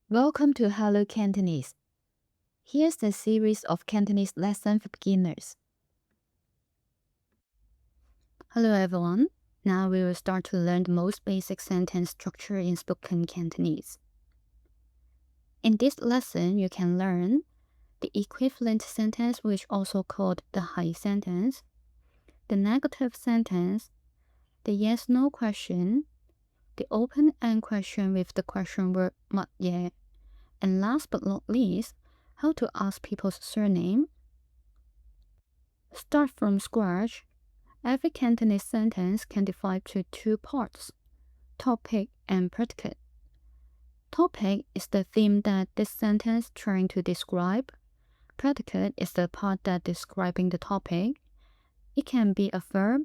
Welcome to Hello Cantonese. Here's the series of Cantonese lesson for beginners. Hello everyone. Now we will start to learn the most basic sentence structure in spoken Cantonese. In this lesson, you can learn the equivalent sentence, which also called the high sentence, the negative sentence, the yes-no question, the open-end question with the question word 乜嘢, and last but not least, how to ask people's surname. Start from scratch. Every Cantonese sentence can divide to two parts, topic and predicate. Topic is the theme that this sentence trying to describe. Predicate is the part that describing the topic. It can be a verb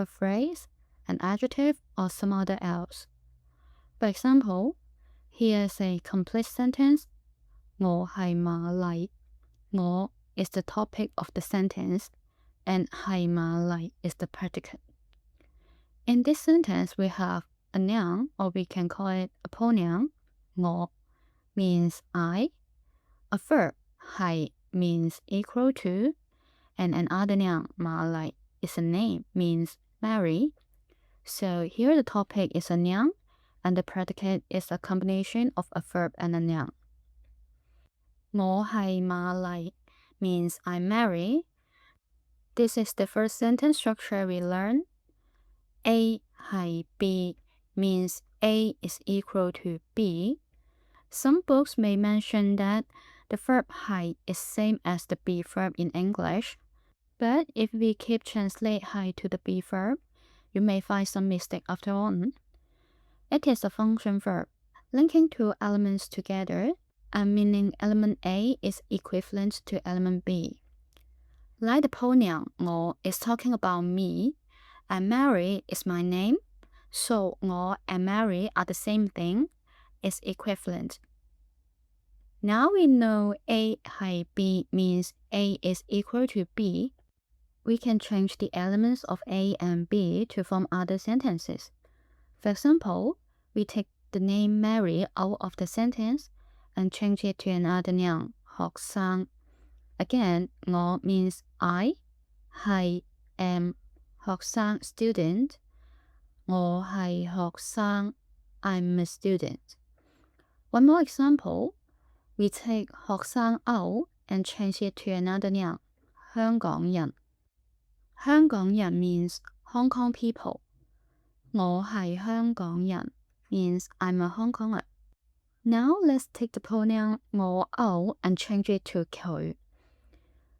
phrase, an adjective, or some other else. For example, here's a complete sentence. 我係瑪麗. 我 is the topic of the sentence, and 係瑪麗 is the predicate. In this sentence, we have a noun, or we can call it a pronoun. 我 means I. A verb 係 means equal to, and another noun 瑪麗 is a name, means Mary. So here the topic is a noun, and the predicate is a combination of a verb and a noun. 我係瑪麗 means I'm Mary. This is the first sentence structure we learn. A 係 B means A is equal to B. Some books may mention that the verb 係 is same as the be verb in English. But if we keep translate 係 to the be verb, you may find some mistake after all. It is a function verb, linking two elements together, and meaning element A is equivalent to element B. Like the pronoun 我 is talking about me, and Mary is my name, so 我 and Mary are the same thing, is equivalent. Now we know A 係 B means A is equal to B. We can change the elements of A and B to form other sentences. For example, we take the name Mary out of the sentence and change it to another noun, 學生. Again, 我 means I, 係 am 學生 student, 我係學生 I'm a student. One more example, we take 學生 out and change it to another noun, 香港人. 香港人 means Hong Kong people. 我係香港人 means I'm a Hong Konger. Now let's take the pronoun 我 out and change it to 佢.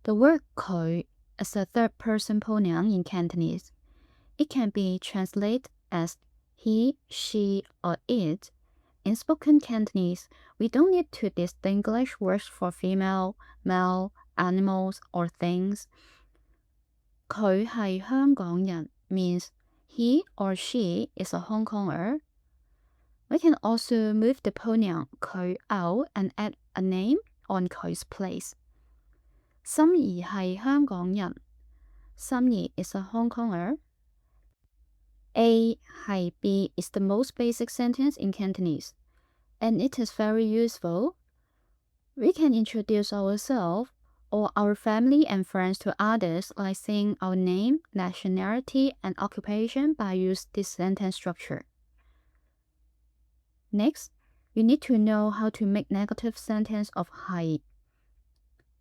The word 佢 is a third-person pronoun in Cantonese. It can be translated as he, she, or it. In spoken Cantonese, we don't need to distinguish words for female, male, animals, or things. 佢係香港人 means he or she is a Hong Konger. We can also move the pronoun 佢 out and add a name on 佢's place. 心儀係香港人. 心儀 is a Hong Konger. A 係 B is the most basic sentence in Cantonese, and it is very useful. We can introduce ourselves or our family and friends to others by saying our name, nationality, and occupation by using this sentence structure. Next, you need to know how to make negative sentence of 係.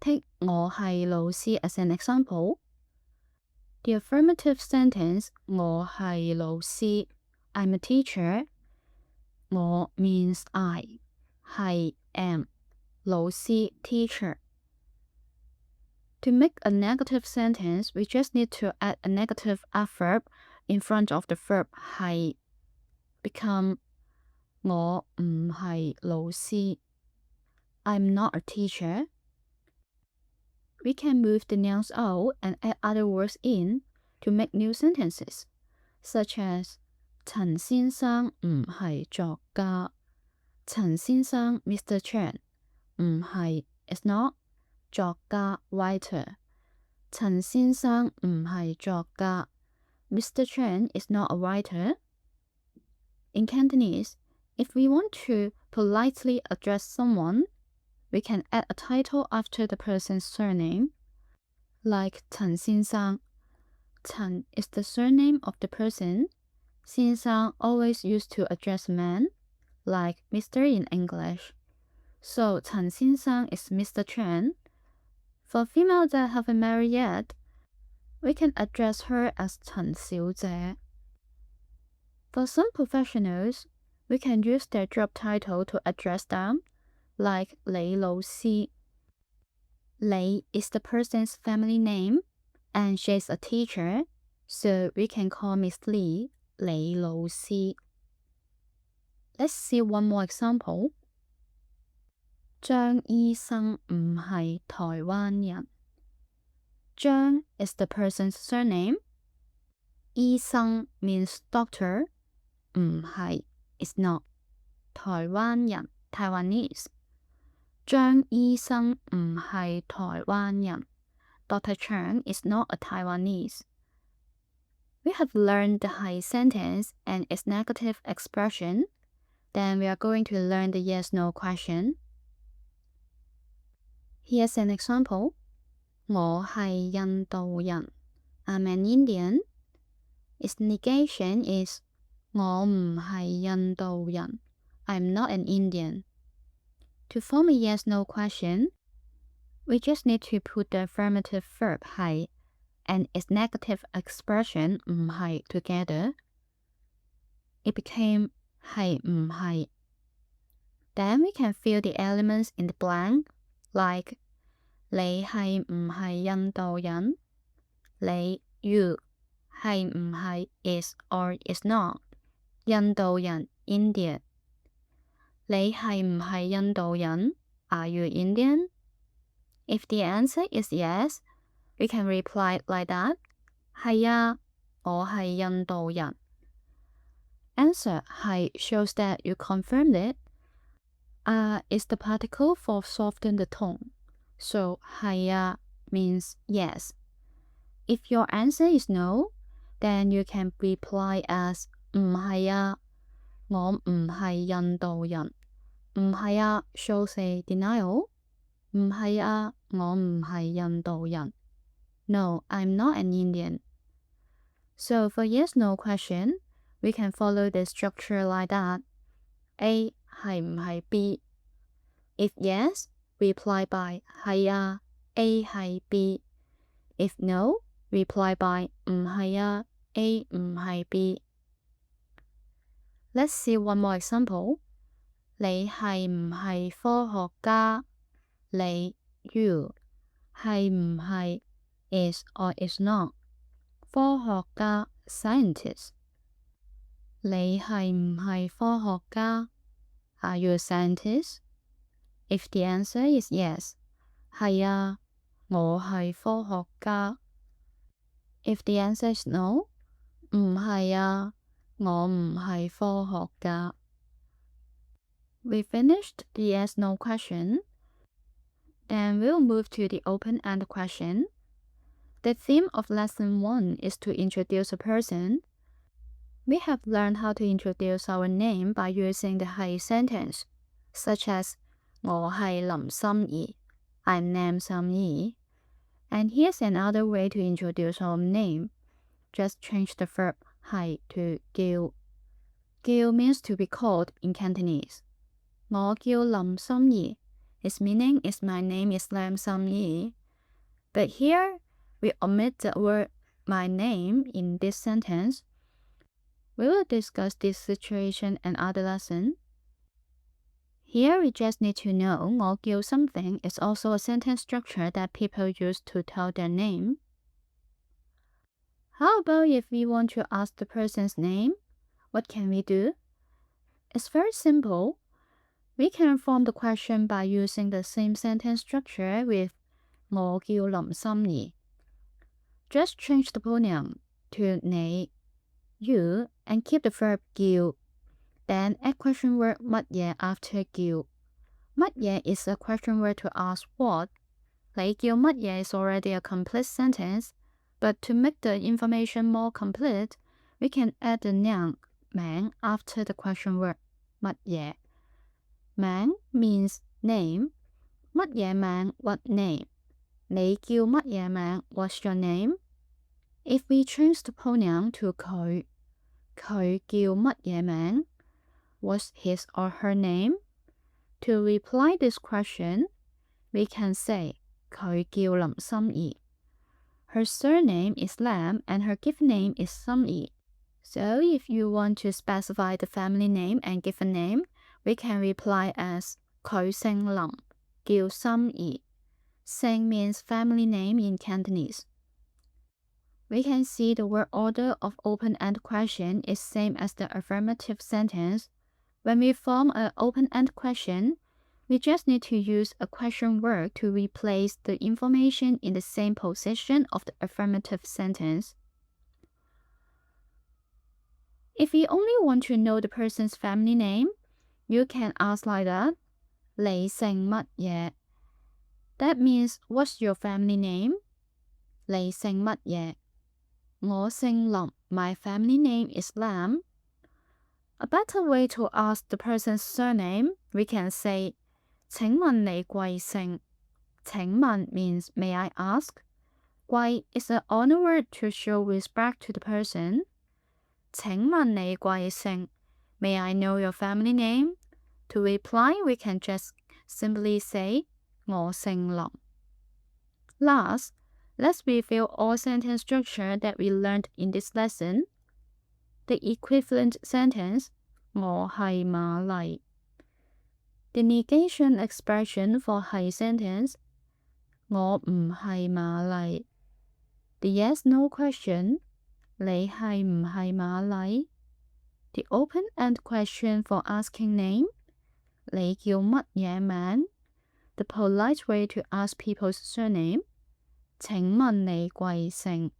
Take 我係老師 as an example. The affirmative sentence 我係老師 I'm a teacher. 我 means I. 係 am. 老師 teacher. To make a negative sentence, we just need to add a negative adverb in front of the verb 係 become 我唔係老師 I'm not a teacher. We can move the nouns out and add other words in to make new sentences, such as 陳先生唔係作家. 陳先生 Mr. Chen 唔係 is not 作家 writer. 陳先生唔係作家 Mr. Chen is not a writer. In Cantonese, If we want to politely address someone, we can add a title after the person's surname, like 陳先生. 陳 is the surname of the person. 先生 always used to address men, like Mr. in English. So 陳先生 is Mr. Chen. For females that haven't married yet, we can address her as 陳小姐. For some professionals, we can use their job title to address them, like 李老師. 李 is the person's family name, and she's a teacher, so we can call Miss Li 李老師. Let's see one more example. 張醫生唔係台灣人. 張 is the person's surname. 醫生 means doctor. 唔係 is not. 台灣人 Taiwanese. 張醫生唔係台灣人. Dr. Chang is not a Taiwanese. We have learned the 係 sentence and its negative expression. Then we are going to learn the yes-no question. Here's an example. 我係印度人. I'm an Indian. Its negation is 我唔係印度人. I'm not an Indian. To form a yes-no question, we just need to put the affirmative verb 係 and its negative expression 唔係 together. It became 係唔係. Then we can fill the elements in the blank, like 你係唔係印度人? 你 you 係唔係 is or is not. 印度人 India. 你係唔係印度人? Are you Indian? If the answer is yes, we can reply like that. 係啊，我係印度人. Answer 係 shows that you confirmed it. Is the particle for soften the tone. So 係啊 means yes. If your answer is no, then you can reply as 唔係啊，我唔係印度人. 唔係啊 shows a denial. 唔係啊，我唔係印度人. No, I'm not an Indian. So for yes-no question, we can follow the structure like that. A 係唔係 B? If yes, reply by 係啊 A 係 B. If no, reply by 唔係啊 A 唔係 B. Let's see one more example. 你係唔係科學家? 你 you 係唔係 is or is not. 科學家 scientist. 你係唔係科學家? Are you a scientist? If the answer is yes, 係啊，我係科學家. If the answer is no, 唔係啊，我唔係科學家. We finished the yes-no question. Then we'll move to the open-ended question. The theme of lesson 1 is to introduce a person. We have learned how to introduce our name by using the 係 sentence, such as 我係林心怡. I'm named 心怡. And here's another way to introduce our name. Just change the verb 係 to 叫. 叫 means to be called in Cantonese. 我叫林心怡. Its meaning is my name is Lam Sim Yi. But here, we omit the word my name in this sentence. We will discuss this situation and other lesson. Here, we just need to know 我叫 something is also a sentence structure that people use to tell their name. How about if we want to ask the person's name? What can we do? It's very simple. We can form the question by using the same sentence structure with 我叫林心怡. Just change the pronoun to 你 you and keep the verb 叫. Then add question word 乜嘢 after 叫. 乜嘢 is a question word to ask what. 你叫乜嘢 is already a complete sentence, but to make the information more complete, we can add the noun 名 after the question word 乜嘢。名 means name. 乜嘢名 what name. 你叫乜嘢名 what's your name. If we change the pronoun to 佢叫乜嘢名 what's his or her name. To reply this question, we can say 佢叫林心怡. Her surname is Lam and her given name is 心怡. So if you want to specify the family name and given name, we can reply as 佢姓林，叫心怡.姓means family name in Cantonese. We can see the word order of open-end question is same as the affirmative sentence. When we form an open-end question, we just need to use a question word to replace the information in the same position of the affirmative sentence. If you only want to know the person's family name, you can ask like that. 你姓乜嘢? That means, what's your family name? 你姓乜嘢? 我姓林. My family name is Lam. A better way to ask the person's surname, we can say, 請問你貴姓? 請問 means may I ask? 貴 is an honor word to show respect to the person. 請問你貴姓? May I know your family name? To reply, we can just simply say, 我姓林. Last, let's review all sentence structure that we learned in this lesson. The equivalent sentence, 我係瑪麗. The negation expression for 係 sentence, 我唔係瑪麗. The yes-no question, 你係唔係瑪麗? The open-end question for asking name, 你叫乜嘢名? The polite way to ask people's surname, 請問你貴姓?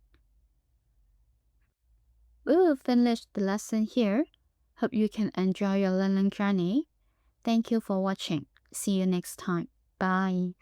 We will finish the lesson here. Hope you can enjoy your learning journey. Thank you for watching. See you next time. Bye.